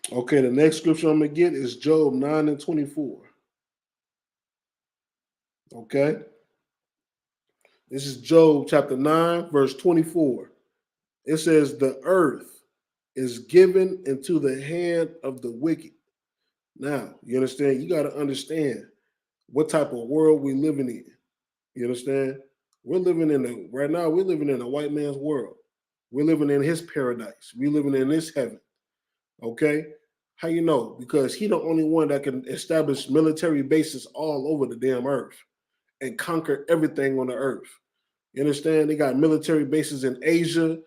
Okay, the next scripture I'm gonna get is Job 9 and 24. Okay. This is Job chapter 9, verse 24. It says, "The earth is given into the hand of the wicked." Now, you understand? You got to understand what type of world we're living in. You understand? Right now, we're living in a white man's world. We're living in his paradise. We're living in his heaven. Okay? How you know? Because he the only one that can establish military bases all over the damn earth and conquer everything on the earth. You understand? They got military bases in Asia,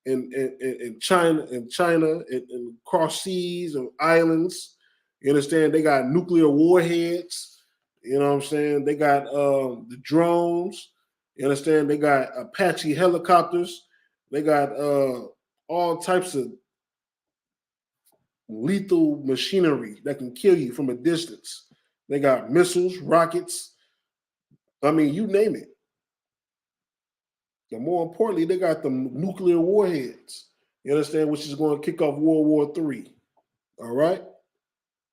in China, in cross seas and islands. You understand? They got nuclear warheads. You know what I'm saying? They got the drones. You understand? They got Apache helicopters. They got all types of lethal machinery that can kill you from a distance. They got missiles, rockets. I mean, you name it. And more importantly, they got the nuclear warheads. You understand? Which is going to kick off World War III. All right?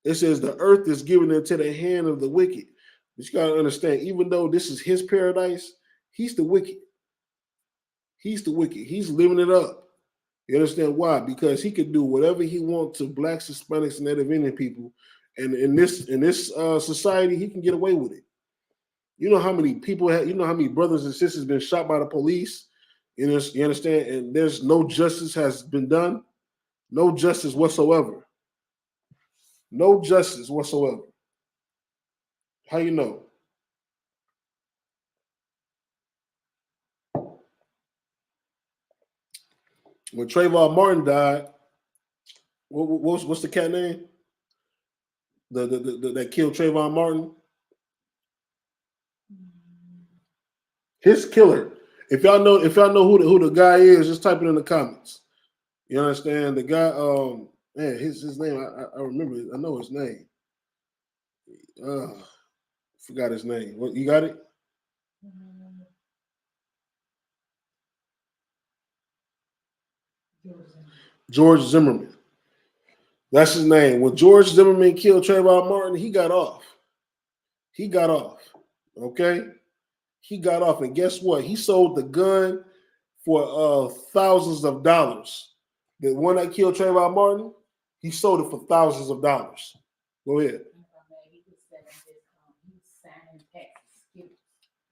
It says the earth is given into the hand of the wicked. But you got to understand, even though this is his paradise, he's the wicked. He's the wicked. He's living it up. You understand why? Because he could do whatever he wants to blacks, Hispanics, and Native Indian people. And in this society, he can get away with it. You know how many people you know how many brothers and sisters been shot by the police? You understand? And there's no justice has been done. No justice whatsoever. No justice whatsoever. How you know? When Trayvon Martin died, what's the cat name? That killed Trayvon Martin? His killer. If y'all know who the guy is, just type it in the comments. You understand? The guy, man, his name, I remember it. I know his name. Forgot his name. What, you got it? George Zimmerman. That's his name. When George Zimmerman killed Trayvon Martin, he got off. He got off. Okay? He got off. And guess what? He sold the gun for thousands of dollars. The one that killed Trayvon Martin, he sold it for thousands of dollars. Go ahead.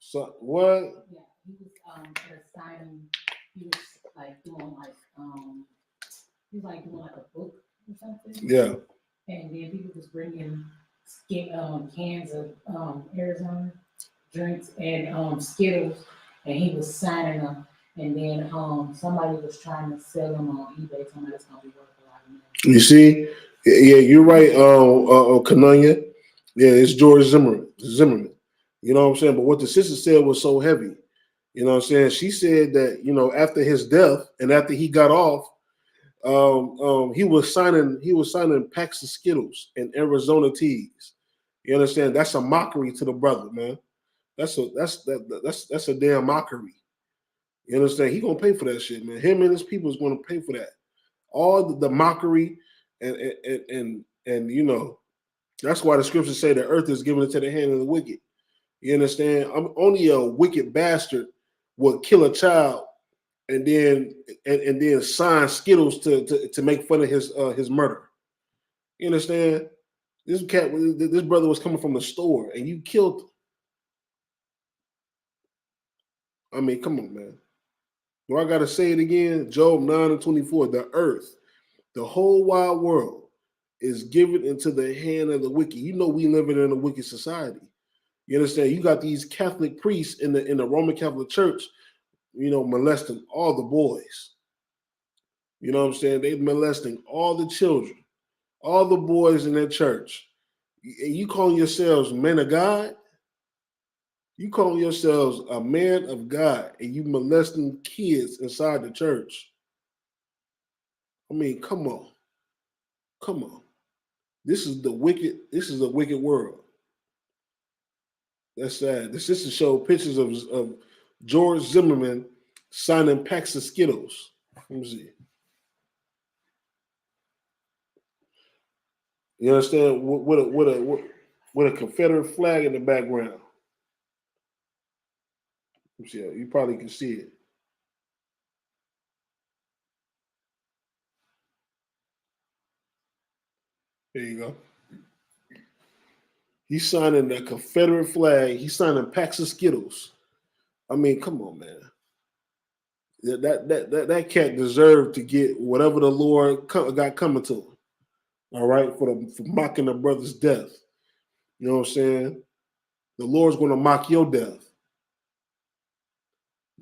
So what? Yeah, he was signing. He was like doing like a book or something. Yeah. And then people was bringing cans of Arizona drinks and Skittles, and he was signing them. And then somebody was trying to sell them on eBay. Somebody's gonna be worth a lot of money. You see, yeah, you're right, Kananya. Yeah, it's George Zimmerman. You know what I'm saying? But what the sister said was so heavy. You know what I'm saying? She said that, you know, after his death and after he got off, he was signing packs of Skittles and Arizona teas. You understand? That's a mockery to the brother, man. That's a damn mockery. You understand? He gonna pay for that shit, man. Him and his people is gonna pay for that. All the mockery and you know, that's why the scriptures say the earth is given into the hand of the wicked. You understand? I'm only a wicked bastard would kill a child and then sign Skittles to make fun of his murder. You understand? This brother was coming from the store and you killed him. I mean, come on, man. Do I gotta say it again? Job 9:24. The earth, the whole wide world, is given into the hand of the wicked. You know we living in a wicked society. You understand? You got these Catholic priests in the Roman Catholic Church, you know, molesting all the boys. You know what I'm saying? They molesting all the children, all the boys in their church. And you calling yourselves men of God? You calling yourselves a man of God and you molesting kids inside the church? I mean, come on. Come on. This is a wicked world. That's sad. The sister showed pictures of George Zimmerman signing packs of Skittles. Let me see. You understand? With a Confederate flag in the background. Let me see. You probably can see it. There you go. He's signing the Confederate flag. He's signing packs of Skittles. I mean, come on, man. That cat deserved to get whatever the Lord got coming to him. All right, for mocking the brother's death. You know what I'm saying? The Lord's going to mock your death.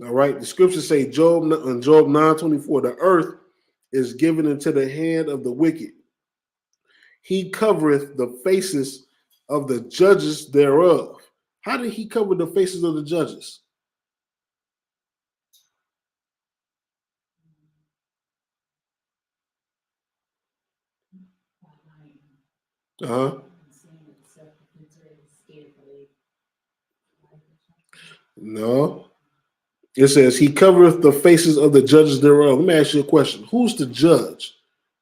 All right. The scriptures say Job 9:24, the earth is given into the hand of the wicked. He covereth the faces of the judges thereof. How did he cover the faces of the judges? Uh-huh. No. It says he covereth the faces of the judges thereof. Let me ask you a question. Who's the judge?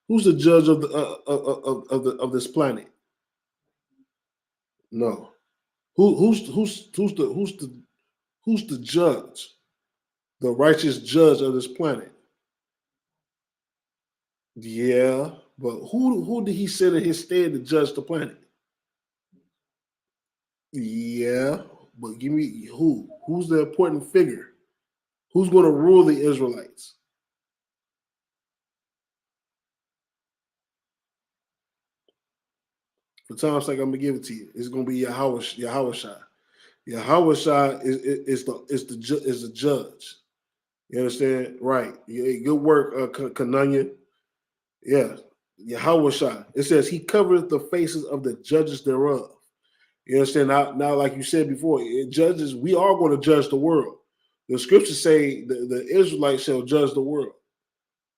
Who's the judge of the of this planet? No. Who's the judge? The righteous judge of this planet. Yeah, but who did he send in his stead to judge the planet? Yeah, but give me who? Who's the important figure? Who's going to rule the Israelites? For time's sake, I'm gonna give it to you. It's gonna be Yahweh Shai. Yahweh Shai is the judge. You understand? Right. Yeah, good work, Kananya. Yeah. Yahweh Shai. It says he covereth the faces of the judges thereof. You understand? Now, like you said before, judges, we are going to judge the world. The scriptures say the Israelites shall judge the world.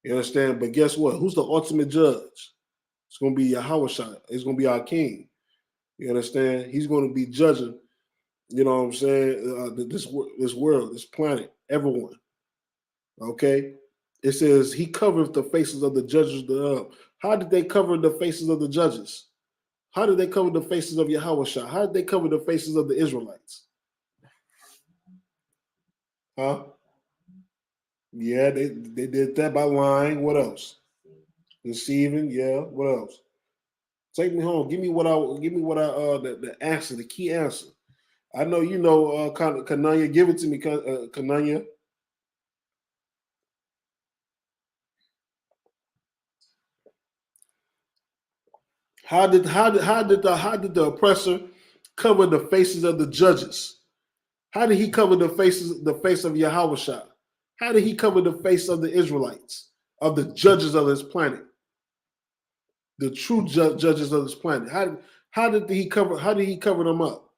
You understand? But guess what? Who's the ultimate judge? It's going to be Yahweh Shai. It's going to be our king. You understand? He's going to be judging, you know what I'm saying, this world, this planet, everyone. Okay? It says he covered the faces of the judges thereof. How did they cover the faces of the judges? How did they cover the faces of Yahweh Shai? How did they cover the faces of the Israelites? Huh? Yeah, they did that by lying. What else? Deceiving. Yeah. What else? Take me home. Give me what I the answer, the key answer. I know you know Kananya. Give it to me, Kananya. How did the oppressor cover the faces of the judges? How did he cover the face of Yahweh Shai? How did he cover the face of the Israelites, of the judges of this planet, the true judges of this planet? How did he cover them up?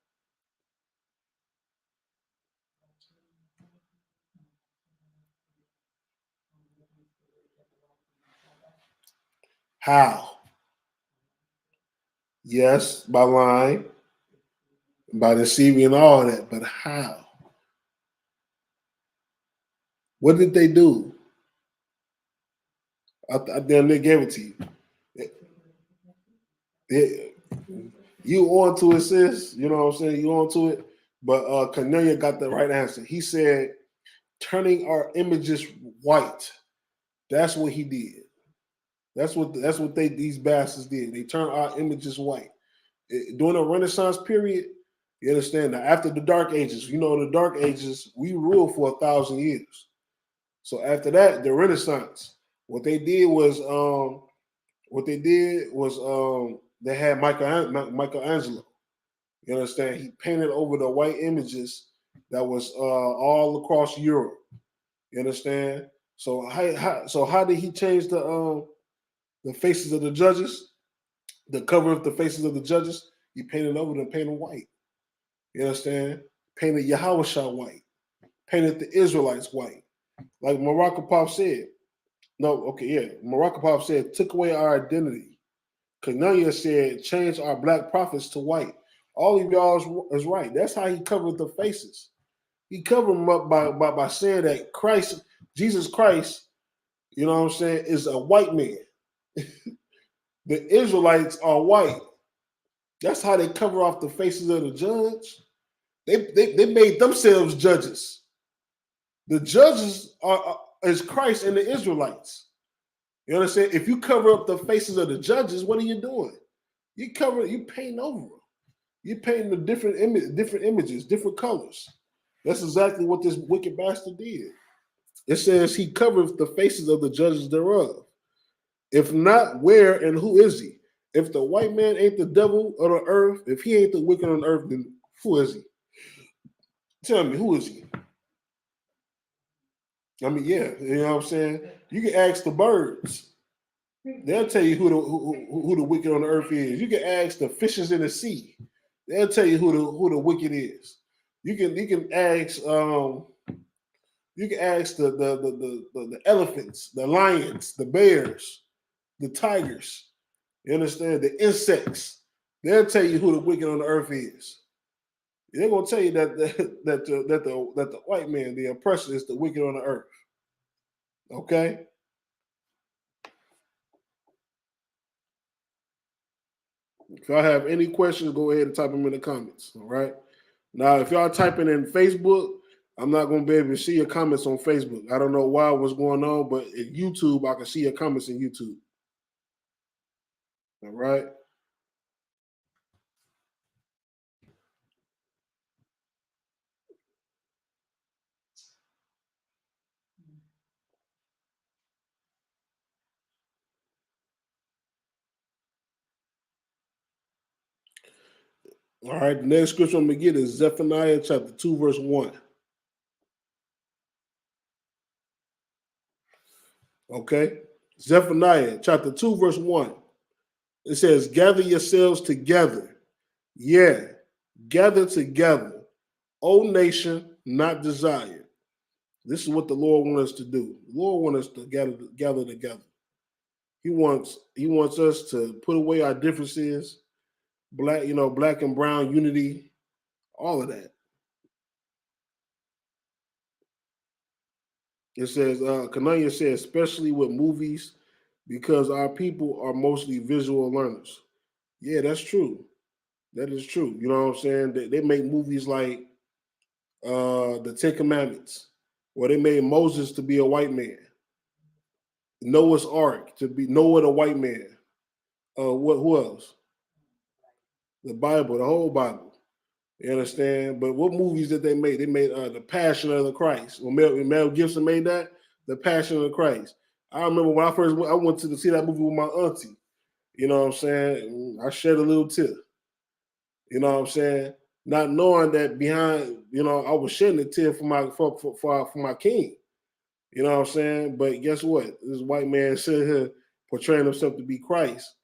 How? Yes, by lying, by deceiving, and all that. But how? What did they do? I damn near gave it to you. It- you on to it, sis. You know what I'm saying? You on to it. But Cornelia got the right answer. He said, turning our images white. That's what he did. That's what these bastards did. They turned our images white. During the Renaissance period, you understand that after the Dark Ages, the Dark Ages, we ruled for 1,000 years. So after that, the Renaissance, what they did was they had Michelangelo. You understand? He painted over the white images that was all across Europe. You understand? So how did he change the faces of the judges? The cover of the faces of the judges, he painted over them, painted white. You understand? Painted Yahweh Shah white. Painted the Israelites white. Like Morocco Pop said. No, okay, yeah. Morocco Pop said, took away our identity. Kananya said, change our black prophets to white. All of y'all is right. That's how he covered the faces. He covered them up by saying that Jesus Christ, you know what I'm saying, is a white man. The Israelites are white. That's how they cover off the faces of the judge. They made themselves judges. The judges is Christ and the Israelites. You understand? If you cover up the faces of the judges, what are you doing? You paint over them. You painting the different images, different colors. That's exactly what this wicked bastard did. It says he covered the faces of the judges thereof. If not, where and who is he? If the white man ain't the devil of the earth, if he ain't the wicked on the earth, then who is he? Tell me, who is he? I mean, yeah, you know what I'm saying? You can ask the birds. They'll tell you who the wicked on the earth is. You can ask the fishes in the sea. They'll tell you who the wicked is. You can ask the elephants, the lions, the bears, the tigers. You understand? The insects. They'll tell you who the wicked on the earth is. They're gonna tell you that the white man, the oppressor, is the wicked on the earth. Okay. If y'all have any questions, go ahead and type them in the comments. All right. Now, if y'all typing in Facebook, I'm not gonna be able to see your comments on Facebook. I don't know why, what's going on, but in YouTube, I can see your comments in YouTube. All right. All right. The next scripture I'm gonna get is Zephaniah chapter 2, verse 1. Okay. Zephaniah chapter 2, verse 1. It says, gather yourselves together. Yeah, gather together. O nation not desired. This is what the Lord wants us to do. The Lord wants us to gather together. He wants us to put away our differences, black and brown unity, all of that. It says, Kananya says, especially with movies, because our people are mostly visual learners. Yeah, that's true. That is true. You know what I'm saying? They make movies like the Ten Commandments, where they made Moses to be a white man, Noah's Ark to be Noah the white man. Who else? The Bible, the whole Bible. You understand? But what movies did they make? They made The Passion of the Christ. When Mel Gibson made that, The Passion of the Christ. I remember when I went to see that movie with my auntie. You know what I'm saying? I shed a little tear. You know what I'm saying? Not knowing that behind, I was shedding a tear for my king. You know what I'm saying? But guess what? This white man sitting here portraying himself to be Christ.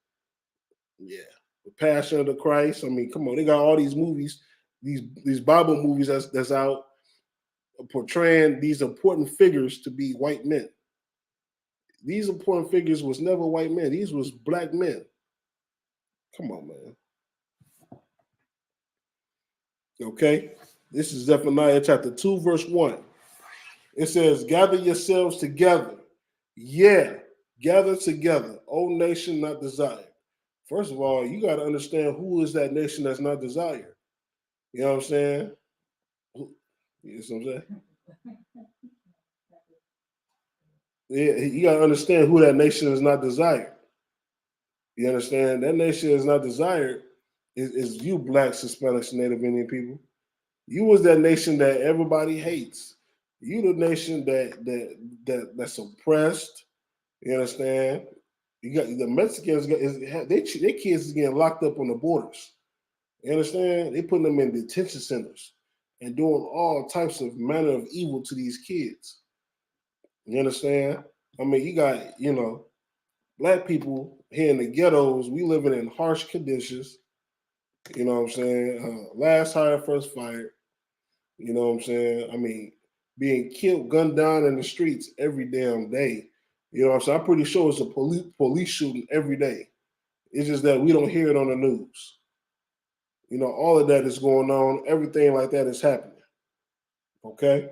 Yeah. The Passion of the Christ. I mean, come on, they got all these movies, these Bible movies that's out portraying these important figures to be white men. These important figures was never white men. These was black men. Come on, man. Okay. This is Zephaniah chapter 2, verse 1. It says, gather yourselves together. Yeah, gather together. O nation not desired. First of all, you got to understand who is that nation that's not desired. You know what I'm saying? You know what I'm saying? Yeah, you got to understand who that nation is not desired. You understand? That nation is not desired is you blacks, Hispanics, Native Indian people. You was that nation that everybody hates. You the nation that's oppressed. You understand? You got the Mexicans. Their kids is getting locked up on the borders. You understand? They putting them in detention centers and doing all types of manner of evil to these kids. You understand? I mean, you got black people here in the ghettos. We living in harsh conditions. You know what I'm saying? Last hired, first fired. You know what I'm saying? I mean, being killed, gunned down in the streets every damn day. You know what I'm saying? I'm pretty sure it's a police shooting every day. It's just that we don't hear it on the news. All of that is going on. Everything like that is happening. Okay?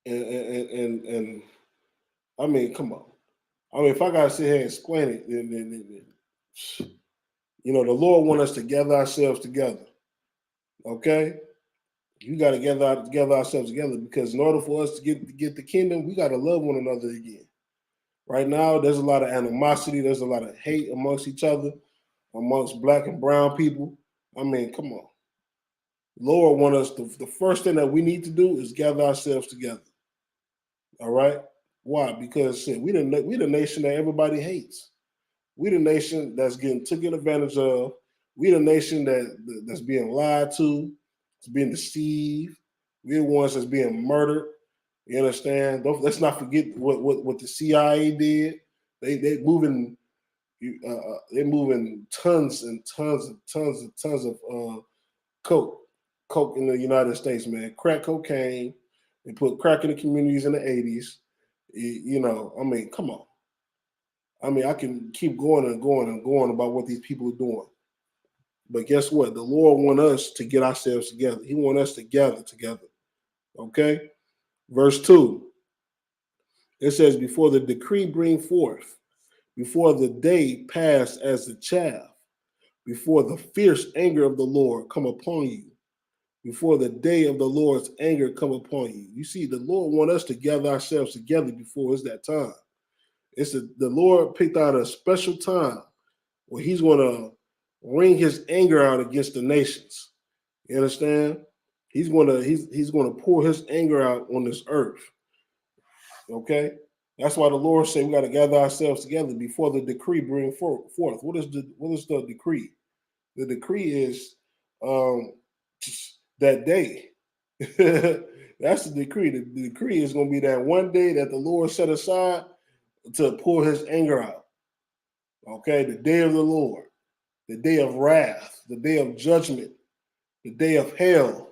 And I mean, come on. I mean, if I gotta sit here and explain it, then the Lord want us to gather ourselves together. Okay? You got to gather ourselves together, because in order for us to get the kingdom, we got to love one another again. Right now, there's a lot of animosity. There's a lot of hate amongst each other, amongst black and brown people. I mean, come on. Lord want us the first thing that we need to do is gather ourselves together. All right? Why? Because we the nation that everybody hates. We the nation that's getting taken advantage of. We the nation that's being lied to, it's being deceived. We're the ones that's being murdered. You understand? Let's not forget what the CIA did. They moving they're moving tons and tons and tons and tons of coke in the United States, man. Crack cocaine. They put crack in the communities in the 80s. I mean, come on. I mean, I can keep going and going and going about what these people are doing. But guess what? The Lord wants us to get ourselves together. He wants us to gather together. Okay? Verse 2, it says, before the decree bring forth, before the day pass as the chaff, before the fierce anger of the Lord come upon you, before the day of the Lord's anger come upon you. You see, the Lord wants us to gather ourselves together before it's that time. The Lord picked out a special time where he's going to wring his anger out against the nations. You understand? He's going to pour his anger out on this earth. Okay? That's why the Lord said we got to gather ourselves together before the decree bring forth. What is the decree? The decree is that day. That's the decree. The decree is going to be that one day that the Lord set aside to pour his anger out. Okay? The day of the Lord, the day of wrath, the day of judgment, the day of hell,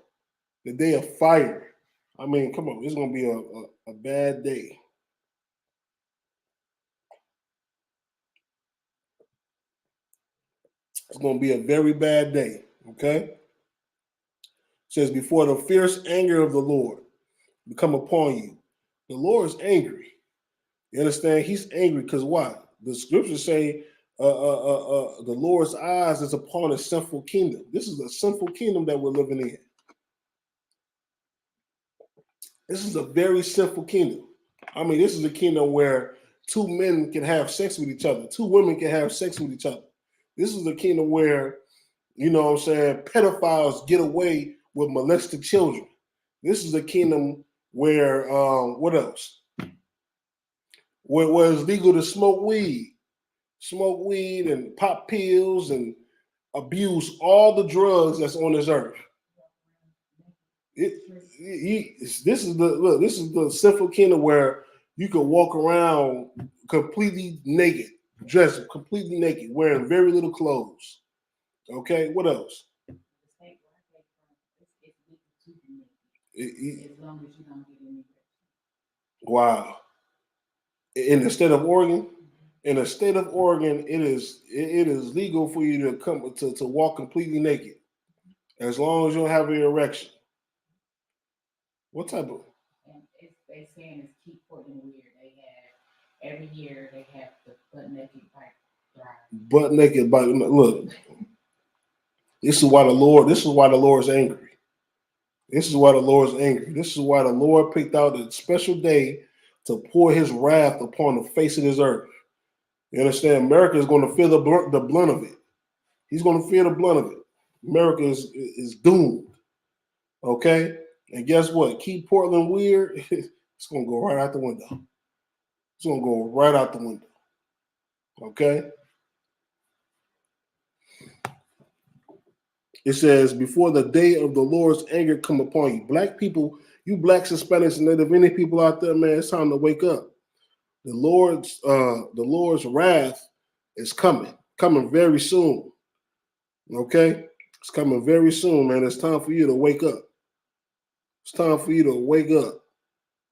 the day of fire. I mean, come on, it's going to be a bad day. It's going to be a very bad day, okay? It says, before the fierce anger of the Lord come upon you. The Lord is angry. You understand? He's angry because why? The scriptures say the Lord's eyes is upon a sinful kingdom. This is a sinful kingdom that we're living in. This is a very sinful kingdom. I mean, this is a kingdom where two men can have sex with each other. Two women can have sex with each other. This is a kingdom where, you know what I'm saying, pedophiles get away with molested children. This is a kingdom where, what else? Where it's legal to smoke weed and pop pills and abuse all the drugs that's on this earth. This is the sinful kingdom where you can walk around completely naked, dressed completely naked, wearing very little clothes. Okay, what else? As long as you don't get any. Wow. In the state of Oregon, it is legal for you to come to walk completely naked, as long as you don't have an erection. What type of? And they saying it's keep putting weird. They have every year they have the butt naked bike drive. Butt naked bike. Look, this is why the Lord's angry. This is why the Lord's angry. This is why the Lord picked out a special day to pour his wrath upon the face of this earth. You understand? America is going to feel the blunt of it. He's going to feel the blunt of it. America is doomed. Okay? And guess what? Keep Portland weird. It's going to go right out the window. It's going to go right out the window. Okay? It says, before the day of the Lord's anger come upon you. Black people, you blacks, Hispanics, and Native Indian people out there, man, it's time to wake up. The Lord's wrath is coming very soon. Okay? It's coming very soon, man. It's time for you to wake up. It's time for you to wake up.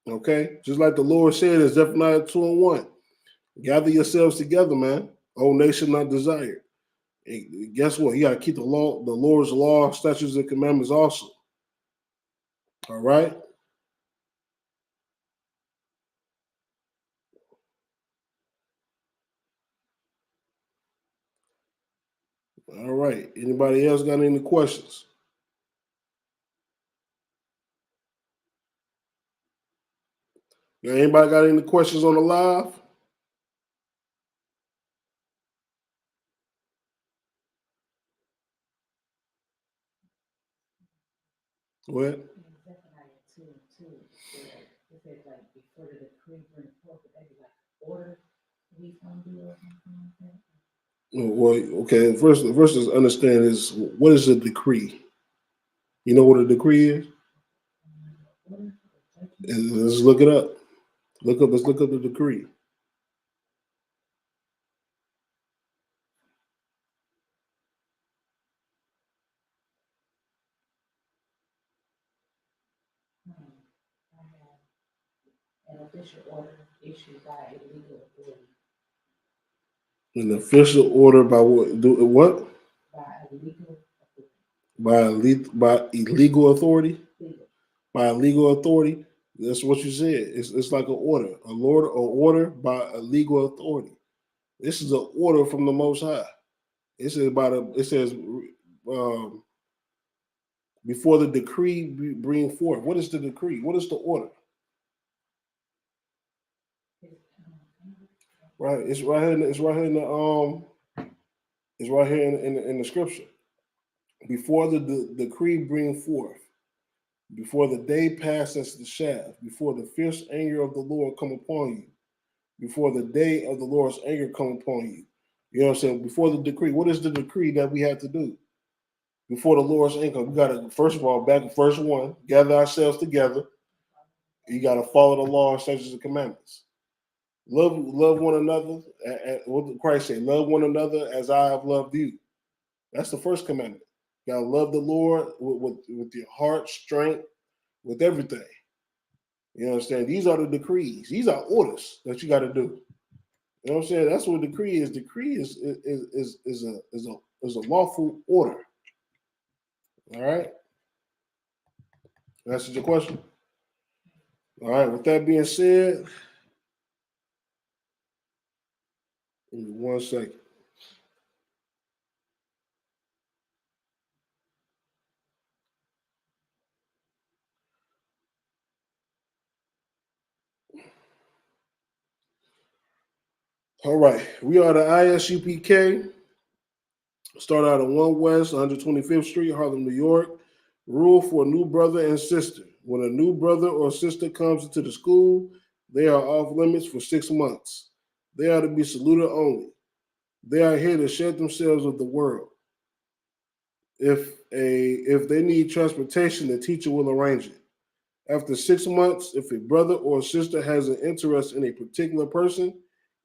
Okay? Just like the Lord said in Zephaniah 2:1. Gather yourselves together, man. O nation not desired. And guess what? You got to keep the Lord's law, statutes, and commandments also. All right? All right. Anybody else got any questions? Anybody got any questions on the live? What? Zephaniah 2:2. It said like before the decree bring forth, they be like order we gonna do or something like that. Well, okay. First is understand is what is a decree? You know what a decree is? Let's look it up. Let's look up the decree. An official order issued by a legal authority. An official order by what? Do what? By illegal. By illegal authority. Legal. By legal authority. That's what you said. It's like an order, order by a legal authority. This is an order from the Most High. It says before the decree bring forth. What is the decree? What is the order? Right. It's right here. It's right here in the It's right here in the scripture. Before the decree bring forth, before the day passes the shaft, before the fierce anger of the Lord come upon you, before the day of the Lord's anger come upon you. You know what I'm saying? Before the decree. What is the decree that we have to do? Before the Lord's anger, we got to, first of all, back to verse 1, gather ourselves together. You got to follow the law, statutes, and commandments. Love one another. What did Christ say? Love one another as I have loved you. That's the first commandment. You gotta love the Lord with your heart, strength, with everything. You understand? These are the decrees. These are orders that you got to do. You know what I'm saying? That's what a decree is. Decree is a lawful order. All right. That's your question. All right. With that being said, give me 1 second. All right. We are the I.S.U.P.K. Start out on 1 West, 125th Street, Harlem, New York. Rule for a new brother and sister. When a new brother or sister comes into the school, they are off limits for 6 months. They are to be saluted only. They are here to shed themselves with the world. If they need transportation, the teacher will arrange it. After 6 months, if a brother or sister has an interest in a particular person,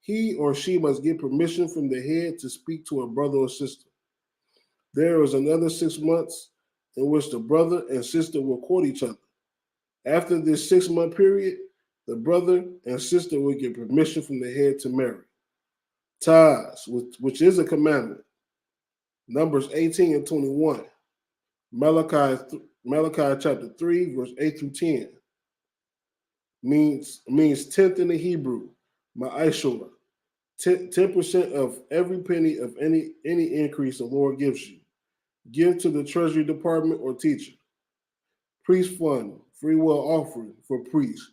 he or she must get permission from the head to speak to a brother or sister. There is another 6 months in which the brother and sister will court each other. After this 6-month period, the brother and sister will get permission from the head to marry. Tithes, which is a commandment. Numbers 18 and 21. Malachi chapter 3, verse 8 through 10. Means tenth in the Hebrew, ma'ashor. 10% of every penny of any increase the Lord gives you. Give to the Treasury Department or teacher. Priest fund, free will offering for priests.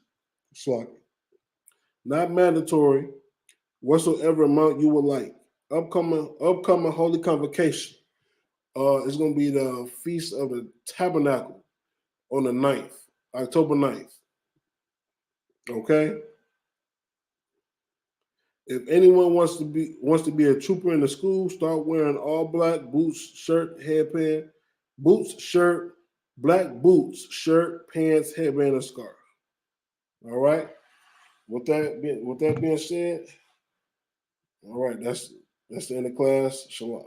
Not mandatory, whatsoever amount you would like. Upcoming Holy Convocation. It's going to be the Feast of the Tabernacle on the 9th, October 9th. Okay? If anyone wants to be a trooper in the school, start wearing all black boots, shirt, headband, boots, shirt, black boots, shirt, pants, headband, and scarf. All right. With that being said, all right, that's the end of class. Shalom.